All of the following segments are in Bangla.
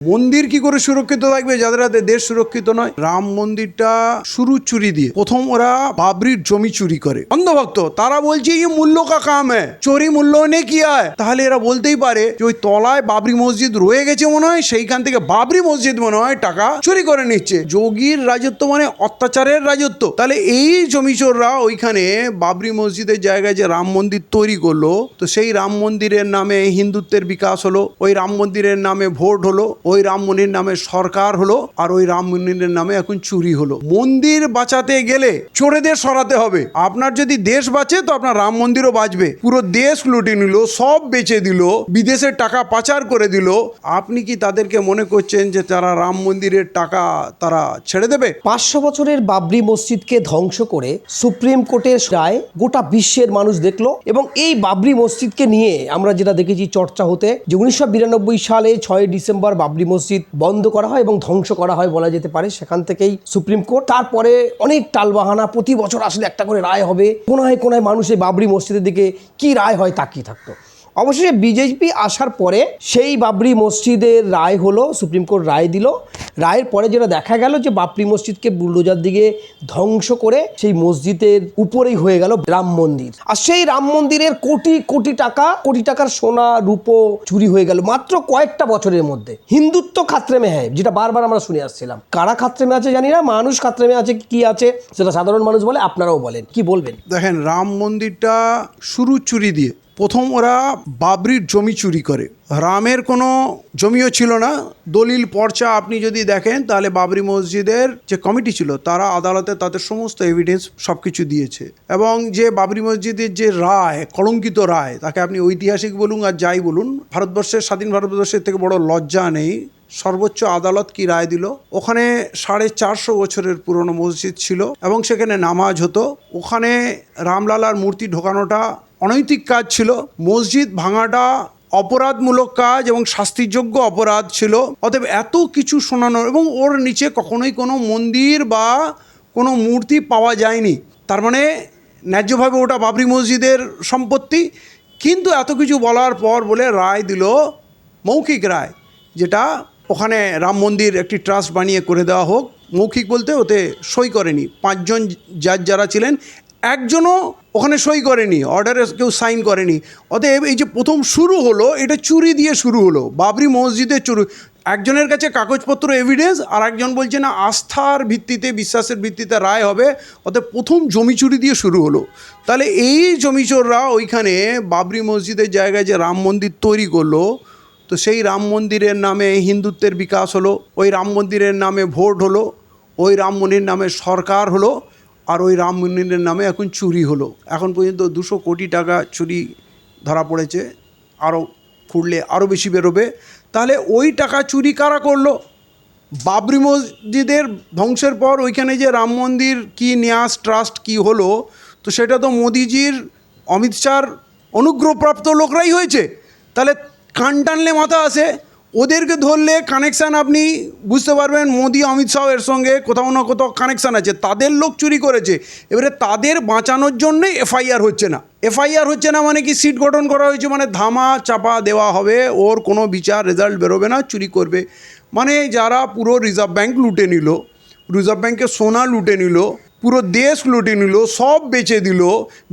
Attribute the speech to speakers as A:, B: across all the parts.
A: মন্দির কি করে সুরক্ষিত থাকবে যাদের হাতে দেশ সুরক্ষিত নয়? রাম মন্দিরটা শুরু চুরি দিয়ে। প্রথম ওরা বাবরির জমি চুরি করে, অন্ধভক্ত তারা বলছে ये मूल्यों का काम है, চোরি মূল্য ने किया है। তাহলে এরা বলতেই পারে যে ওই তলায় বাবরি মসজিদ রয়ে গেছে মনে হয়, সেইখান থেকে বাবরি মসজিদ মনে হয় টাকা চুরি করে নিচ্ছে। যোগীর রাজত্ব মানে অত্যাচারের রাজত্ব। তাহলে এই জমিচোররা ওইখানে বাবরি মসজিদের জায়গায় যে রাম মন্দির তৈরি করলো, তো সেই রাম মন্দিরের নামে হিন্দুত্বের বিকাশ হলো, ওই রাম মন্দিরের নামে ভোট হলো, ওই রাম মন্দিরের নামে সরকার হলো, আর ওই রাম মন্দিরের নামে এখন চুরি হলো। মন্দির বাঁচাতে গেলে চোরেদের সরাতে হবে। আপনার যদি দেশ বাঁচে তো আপনার রাম মন্দিরও বাঁচবে। পুরো দেশ লুটে নিল, সব বেচে দিল, বিদেশের টাকা পাচার করে দিল। আপনি কি তাদেরকে মনে করছেন যে তারা রাম মন্দিরের টাকা তারা ছেড়ে দেবে?
B: 500 বছরের বাবরি মসজিদকে ধ্বংস করে সুপ্রিম কোর্টের রায় গোটা বিশ্বের মানুষ দেখলো। এবং এই বাবরি মসজিদকে নিয়ে আমরা যেটা দেখেছি চর্চা হতে, যে 1992 সালে 6 ডিসেম্বর বাবরি মসজিদ বন্ধ করা হয় এবং ধ্বংস করা হয় বলা যেতে পারে। সেখান থেকেই সুপ্রিম কোর্ট, তারপরে অনেক টালবাহানা, প্রতি বছর আসলে একটা করে রায় হবে, কোনায় কোনায় মানুষ এই বাবরি মসজিদের দিকে কি রায় হয় তাকিয়ে থাকতো। অবশেষে বিজেপি আসার পরে সেই বাবরি মসজিদের রায় হলো, সুপ্রিম কোর্ট রায় দিল। রায়ের পরে যেটা দেখা গেল যে বাবরি মসজিদকে বুলডোজার দিকে ধ্বংস করে সেই মসজিদের উপরেই হয়ে গেল রাম মন্দির। আর সেই রাম মন্দিরের কোটি কোটি টাকার সোনা রূপো চুরি হয়ে গেল মাত্র কয়েকটা বছরের মধ্যে। হিন্দুত্ব খাতরে মে হ্যায়, যেটা বারবার আমরা শুনে আসছিলাম। কারা খাতরে মে আছে জানি না, মানুষ খাতরে মে আছে কি আছে সেটা সাধারণ মানুষ বলে, আপনারাও বলেন, কি বলবেন?
A: দেখেন, রাম মন্দিরটা শুরু চুরি দিয়ে। প্রথম ওরা বাবরির জমি চুরি করে। রামের কোনো জমিও ছিল না। দলিল পর্চা আপনি যদি দেখেন তাহলে বাবরি মসজিদের যে কমিটি ছিল তারা আদালতে তাদের সমস্ত এভিডেন্স সব কিছু দিয়েছে। এবং যে বাবরি মসজিদের যে রায়, কলঙ্কিত রায়, তাকে আপনি ঐতিহাসিক বলুন আর যাই বলুন, ভারতবর্ষের স্বাধীন ভারতবর্ষের থেকে বড় লজ্জা নেই। সর্বোচ্চ আদালত কি রায় দিল? ওখানে 450 বছরের পুরনো মসজিদ ছিল এবং সেখানে নামাজ হতো। ওখানে রামলালার মূর্তি ঢোকানোটা অনৈতিক কাজ ছিল। মসজিদ ভাঙাটা অপরাধমূলক কাজ এবং শাস্তিযোগ্য অপরাধ ছিল। অতএব এত কিছু শোনানো, এবং ওর নিচে কখনোই কোনো মন্দির বা কোনো মূর্তি পাওয়া যায়নি। তার মানে ন্যায্যভাবে ওটা বাবরি মসজিদের সম্পত্তি। কিন্তু এত কিছু বলার পর বলে রায় দিল, মৌখিক রায়, যেটা ওখানে রাম মন্দির একটি ট্রাস্ট বানিয়ে করে দেওয়া হোক। মৌখিক বলতে ওতে সই করেনি। 5 জন জাজ যারা ছিলেন, একজনও ওখানে সই করেনি, অর্ডারে কেউ সাইন করেনি। অতএব এই যে প্রথম শুরু হলো, এটা চুরি দিয়ে শুরু হলো। বাবরি মসজিদে চুরি, একজনের কাছে কাগজপত্র এভিডেন্স, আর একজন বলছে না আস্থার ভিত্তিতে, বিশ্বাসের ভিত্তিতে রায় হবে। অতএব প্রথম জমি চুরি দিয়ে শুরু হলো। তাহলে এই জমিচোররা ওইখানে বাবরি মসজিদের জায়গায় যে রাম মন্দির তৈরি করলো, তো সেই রাম মন্দিরের নামে হিন্দুত্বের বিকাশ হলো, ওই রাম মন্দিরের নামে ভোট হলো, ওই রাম মন্দিরের নামে সরকার হলো, আর ওই রাম মন্দিরের নামে এখন চুরি হলো। এখন পর্যন্ত 200 কোটি টাকা চুরি ধরা পড়েছে, আরও খুঁড়লে আরও বেশি বেরোবে। তাহলে ওই টাকা চুরি কারা করলো? বাবরি মসজিদের ধ্বংসের পর ওইখানে যে রাম মন্দির কি ন্যাস ট্রাস্ট কি হলো, তো সেটা তো মোদিজির, অমিত শাহর অনুগ্রহপ্রাপ্ত লোকরাই হয়েছে। তাহলে কান টানলে মাথা আসে। ওদেরকে ধরলে কানেকশান আপনি বুঝতে পারবেন মোদি অমিত শাহ এর সঙ্গে কোথাও না কোথাও কানেকশান আছে। তাদের লোক চুরি করেছে। এবারে তাদের বাঁচানোর জন্যই এফআইআর হচ্ছে না। এফআইআর হচ্ছে না মানে কি সিট গঠন করা হয়েছে, মানে ধামা চাপা দেওয়া হবে, ওর কোনো বিচার রেজাল্ট বেরোবে না, চুরি করবে। মানে যারা পুরো রিজার্ভ ব্যাঙ্ক লুটে নিল, রিজার্ভ ব্যাঙ্কের সোনা লুটে নিল, পুরো দেশ লুটে নিল, সব বেচে দিল,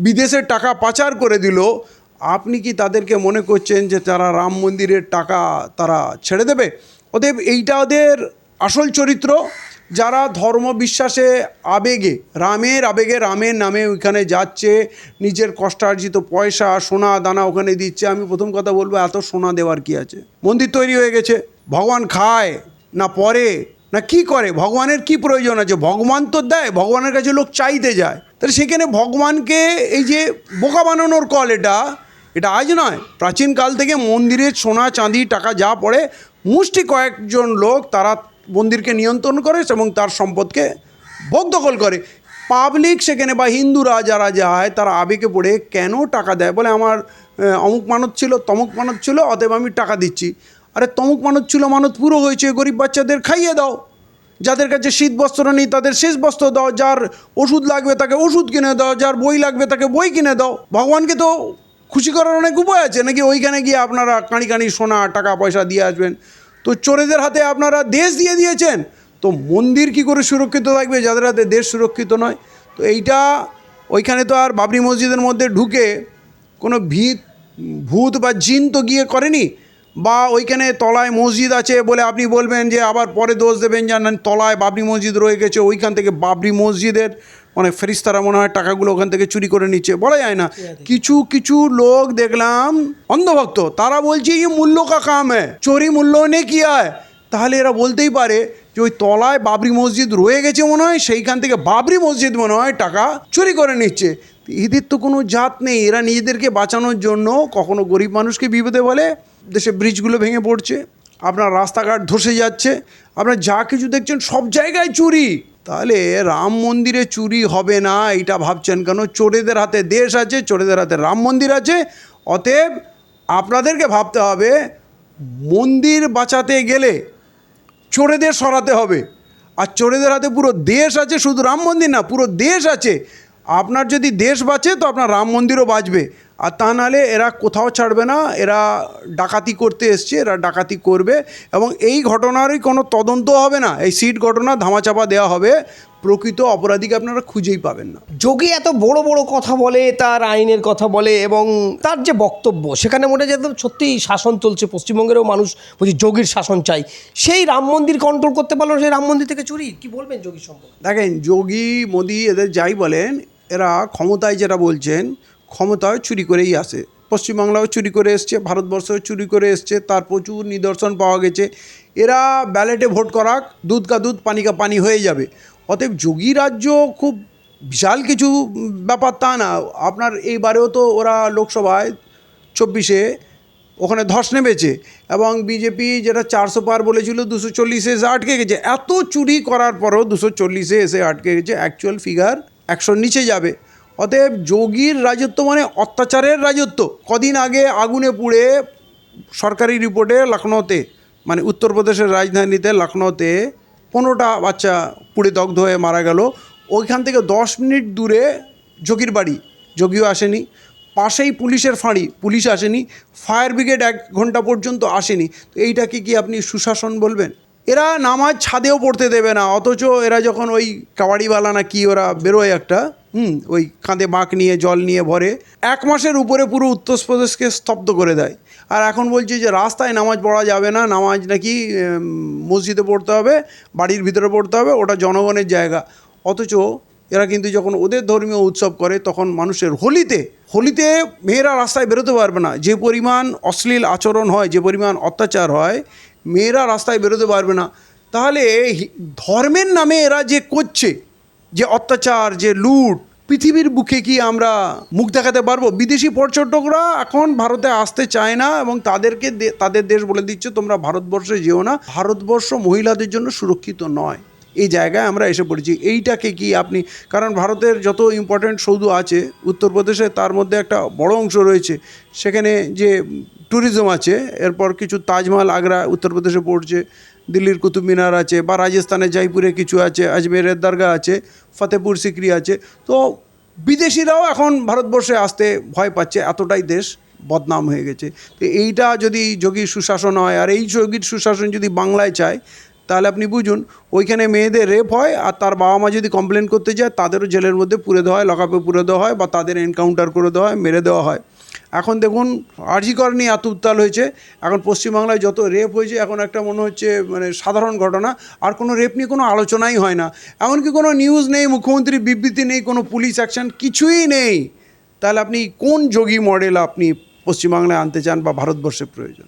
A: বিদেশের টাকা পাচার করে দিল, আপনি কি তাদেরকে মনে করছেন যে তারা রাম মন্দিরের টাকা তারা ছেড়ে দেবে? অতএব এইটা ওদের আসল চরিত্র। যারা ধর্ম বিশ্বাসে, আবেগে, রামের নামে ওইখানে যাচ্ছে, নিজের কষ্টার্জিত পয়সা সোনা দানা ওখানে দিচ্ছে। আমি প্রথম কথা বলবো, এত সোনা দেওয়ার কি আছে? মন্দির তৈরি হয়ে গেছে, ভগবান খায় না পরে না কি করে? ভগবানের কি প্রয়োজন আছে? ভগবান তো দেয়, ভগবানের কাছে লোক চাইতে যায়। তাহলে সেখানে ভগবানকে এই যে বোকা বানানোর কল, এটা আজ নয়, প্রাচীনকাল থেকে মন্দিরের সোনা চাঁদি টাকা যা পড়ে, মুষ্টি কয়েকজন লোক তারা মন্দিরকে নিয়ন্ত্রণ করে এবং তার সম্পদকে ভোগ দখল করে। পাবলিক সেখানে বা হিন্দুরা যারা যায় তারা আবেগে পড়ে কেন টাকা দেয়? বলে আমার অমুক মানত ছিল, তমুক মানত ছিল, অতএব আমি টাকা দিচ্ছি। আরে তমুক মানত ছিল, মানত পুরো হয়েছে, গরিব বাচ্চাদের খাইয়ে দাও। যাদের কাছে শীত বস্ত্র নেই তাদের শেষ বস্ত্র দাও, যার ওষুধ লাগবে তাকে ওষুধ কিনে দাও, যার বই লাগবে তাকে বই কিনে দাও। ভগবানকে তো খুশি করার অনেক উপায় আছে নাকি ওইখানে গিয়ে আপনারা কাঁড়ি সোনা টাকা পয়সা দিয়ে আসবেন? তো তো চোরেদের হাতে আপনারা দেশ দিয়ে দিয়েছেন, তো মন্দির কি করে সুরক্ষিত থাকবে যাদের হাতে দেশ সুরক্ষিত নয়? তো এইটা ওইখানে তো আর বাবরি মসজিদের মধ্যে ঢুকে কোনো ভূত বা জিন তো গিয়ে করেনি, বা ওইখানে তলায় মসজিদ আছে বলে আপনি বলবেন যে আবার পরে দোষ দেবেন জানেন তলায় বাবরি মসজিদ রয়ে গেছে, ওইখান থেকে বাবরি মসজিদের মানে ফেরিস্তারা মনে হয় টাকাগুলো ওখান থেকে চুরি করে নিচ্ছে, বলা যায় না। কিছু কিছু লোক দেখলাম অন্ধভক্ত, তারা বলছে ये मूल्यों का काम है, चोरी मूल्यों ने किया है। তাহলে এরা বলতেই পারে যে ওই তলায় বাবরি মসজিদ রয়ে গেছে মনে হয়, সেইখান থেকে বাবরি মসজিদ মনে হয় টাকা চুরি করে নিচ্ছে। এদের তো কোনো জাত নেই, এরা নিজেদেরকে বাঁচানোর জন্য কখনো গরিব মানুষকে বিপদে বলে, দেশে ব্রিজগুলো ভেঙে পড়ছে, আপনার রাস্তাঘাট ধসে যাচ্ছে, আপনার যা কিছু দেখছেন সব জায়গায় চুরি। তাহলে রাম মন্দিরে চুরি হবে না এটা ভাবছেন কেন? চোরেদের হাতে দেশ আছে, চোরেদের হাতে রাম মন্দির আছে। অতএব আপনাদেরকে ভাবতে হবে মন্দির বাঁচাতে গেলে চোরেদের সরাতে হবে, আর চোরেদের হাতে পুরো দেশ আছে, শুধু রাম মন্দির না পুরো দেশ আছে। আপনার যদি দেশ বাঁচে তো আপনার রাম মন্দিরও বাঁচবে, আর তা নাহলে এরা কোথাও ছাড়বে না। এরা ডাকাতি করতে এসছে, এরা ডাকাতি করবে, এবং এই ঘটনারই কোনো তদন্ত হবে না, এই সিট ঘটনা ধামাচাপা দেওয়া হবে, প্রকৃত অপরাধীকে আপনারা খুঁজেই পাবেন না।
B: যোগী এত বড় বড় কথা বলে, তার আইনের কথা বলে, এবং তার যে বক্তব্য সেখানে মনে হয় একদম সত্যিই শাসন চলছে, পশ্চিমবঙ্গেরও মানুষ বলছে যোগীর শাসন চাই। সেই রাম মন্দির কন্ট্রোল করতে পারলো, সেই রাম মন্দির থেকে চুরি, কি বলবেন যোগী সম্পর্কে?
A: দেখেন, যোগী মোদি এদের যাই বলেন, এরা ক্ষমতায় যেটা বলছেন ক্ষমতায় চুরি করেই আসে। পশ্চিমবাংলাও চুরি করে এসছে, ভারতবর্ষও চুরি করে এসছে, তার প্রচুর নিদর্শন পাওয়া গেছে। এরা ব্যালেটে ভোট করাক, দুধ কা দুধ পানি কা পানি হয়ে যাবে। অতএব যোগী রাজ্য খুব বিশাল কিছু ব্যাপার তা না। আপনার এইবারেও তো ওরা লোকসভায় 24-এ ওখানে ধস নেমেছে, এবং বিজেপি যেটা 400 পার বলেছিল 240-এ এসে আটকে গেছে। এত চুরি করার পরও 240-এ এসে আটকে গেছে, অ্যাকচুয়াল ফিগার 100-র নিচে যাবে। অতএব যোগীর রাজত্ব মানে অত্যাচারের রাজত্ব। কদিন আগে আগুনে পুড়ে সরকারি রিপোর্টে লখনৌতে, মানে উত্তরপ্রদেশের রাজধানীতে লখনৌতে 15টা বাচ্চা পুড়ে দগ্ধ হয়ে মারা গেল। ওইখান থেকে 10 মিনিট দূরে যোগীর বাড়ি, যোগীও আসেনি। পাশেই পুলিশের ফাঁড়ি, পুলিশ আসেনি। ফায়ার ব্রিগেড 1 ঘন্টা পর্যন্ত আসেনি। তো এইটাকে কি আপনি সুশাসন বলবেন? এরা নামাজ ছাদেও পড়তে দেবে না, অথচ এরা যখন ওই কাবাডিওয়ালা না কি ওরা বেরোয় একটা, ওই কাঁধে বাঁক নিয়ে জল নিয়ে ভরে, 1 মাসের উপরে পুরো উত্তরপ্রদেশকে স্তব্ধ করে দেয়। আর এখন বলছে যে রাস্তায় নামাজ পড়া যাবে না, নামাজ নাকি মসজিদে পড়তে হবে, বাড়ির ভিতরে পড়তে হবে, ওটা জনগণের জায়গা। অথচ এরা কিন্তু যখন ওদের ধর্মীয় উৎসব করে তখন মানুষের হোলিতে মেয়েরা রাস্তায় বেরোতে পারবে না। যে পরিমাণ অশ্লীল আচরণ হয়, যে পরিমাণ অত্যাচার হয়, মেয়েরা রাস্তায় বেরোতে পারবে না। তাহলে ধর্মের নামে এরা যে করছে, যে অত্যাচার, যে লুট, পৃথিবীর বুকে কি আমরা মুখ দেখাতে পারবো? বিদেশি পর্যটকরা এখন ভারতে আসতে চায় না, এবং তাদেরকে তাদের দেশ বলে দিচ্ছে তোমরা ভারতবর্ষে যেও না, ভারতবর্ষ মহিলাদের জন্য সুরক্ষিত নয়। এই জায়গায় আমরা এসে পড়েছি। এইটাকে কি আপনি, কারণ ভারতের যত ইম্পর্ট্যান্ট সৌধ আছে উত্তরপ্রদেশে, তার মধ্যে একটা বড় অংশ রয়েছে সেখানে যে ট্যুরিজম আছে। এরপর কিছু তাজমহল আগ্রা উত্তরপ্রদেশে পড়ছে, দিল্লির কুতুব মিনার আছে, বা রাজস্থানের জয়পুরে কিছু আছে, আজমেরের দরগা আছে, ফতেপুর সিকরি আছে। তো বিদেশিরাও এখন ভারতবর্ষে আসতে ভয় পাচ্ছে, এতটাই দেশ বদনাম হয়ে গেছে। তো এইটা যদি যোগীর সুশাসন হয়, আর এই যোগীর সুশাসন যদি বাংলায় চায়, তাহলে আপনি বুঝুন ওইখানে মেয়েদের রেপ হয়, আর তার বাবা মা যদি কমপ্লেন করতে যায় তাদেরও জেলের মধ্যে পুরে দেওয়া হয়, লকআপে পুরে দেওয়া হয়, বা তাদের এনকাউন্টার করে দেওয়া হয়, মেরে দেওয়া হয়। এখন দেখুন আরজি কর নিয়ে এত উত্তাল হয়েছে, এখন পশ্চিমবাংলায় যত রেপ হয়েছে এখন একটা মনে হচ্ছে মানে সাধারণ ঘটনা, আর কোনো রেপ নিয়ে কোনো আলোচনাই হয় না। এমনকি কোনো নিউজ নেই, মুখ্যমন্ত্রীর বিবৃতি নেই, কোনো পুলিশ অ্যাকশন কিছুই নেই। তাহলে আপনি কোন যোগী মডেল আপনি পশ্চিমবাংলায় আনতে চান বা ভারতবর্ষে প্রয়োজন?